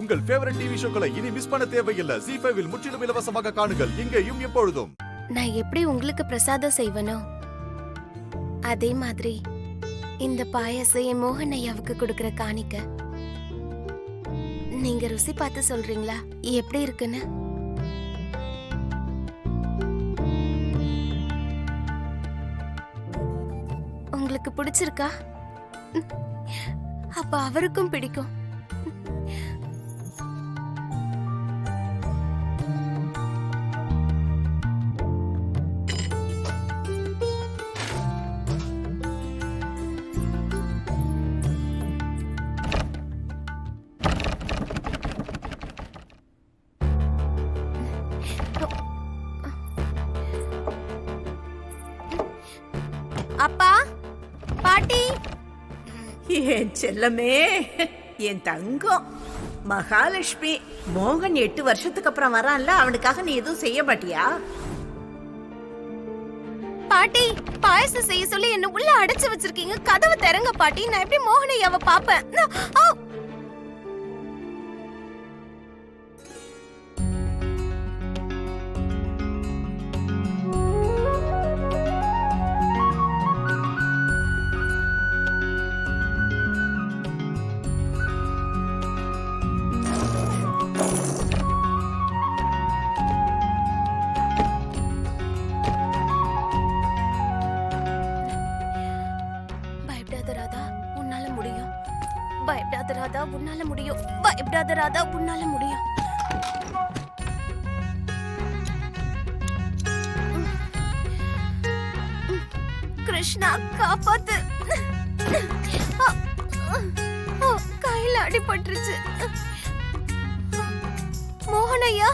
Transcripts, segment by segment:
உங்கள் favourite TV ஷோக்களை இனி miss பண்ண தேவையில்லை. ஜீ5 இல் முற்றிலும் இலவசமாக காணுங்கள். இங்கேயும் எப்பொழுதும். நான் எப்படி உங்களுக்கு பிரசாதம் செய்வனோ அதே மாதிரி இந்த பாயாசம் என் மோகன் ஐயாவுக்கு கொடுக்கிற காணிக்க. நீங்க ருசி பார்த்து சொல்றீங்களா எப்படி இருக்குன்னு? உங்களுக்கு பிடிச்சிருக்கா? அப்ப அவருக்கும் பிடிக்கும். அப்பா, பாட்டி. என் செல்லமே, என் தங்கம் மகாலட்சுமி. மோகன் 8 வருஷத்துக்கு அப்புறம் வரான்ல, அவனுக்காக நீ எதுவும் செய்ய மாட்டியா? பாட்டி, பாயசம் செய்ய சொல்லி என்ன உள்ள அடைச்சு வச்சிருக்கீங்க. கதவை திறங்க பாட்டி. நான் எப்படி மோகன் ஐயாவை பாப்பேன்? பயப்படாத ராதா, உன்னால முடியும். பயப்படாத ராதா, உன்னால முடியும். கிருஷ்ணா, காப்பாத்து. கையில அடிபட்டுருச்சு. மோகன் ஐயா,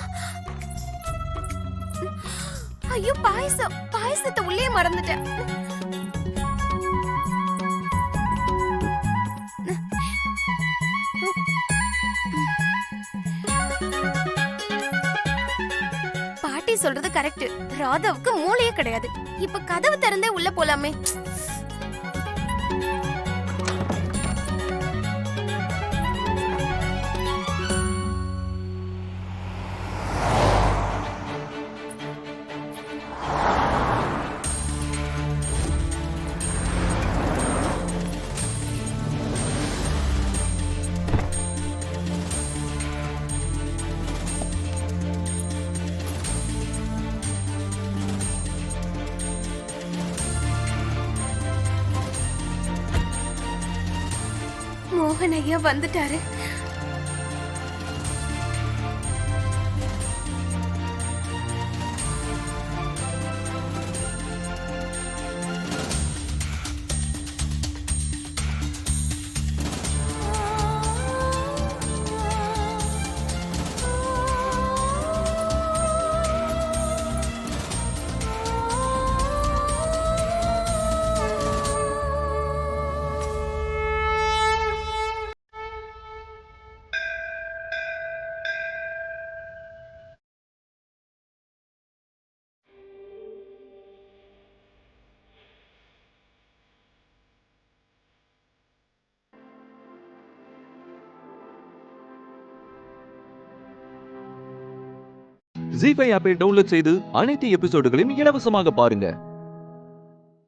ஐயோ பாயசத்தை உள்ளே மறந்துட்டேன். பாட்டி சொல்றது கரெக்ட். ராதாவுக்கு மூளையே கிடையாது. இப்ப கதவு திறந்தே உள்ள போலாமே. மோகன் ஐயா வந்துட்டாரு. ஜீ5 ஆப்பை டவுன்லோட் செய்து அனைத்து எபிசோடுகளையும் இலவசமாக பாருங்க.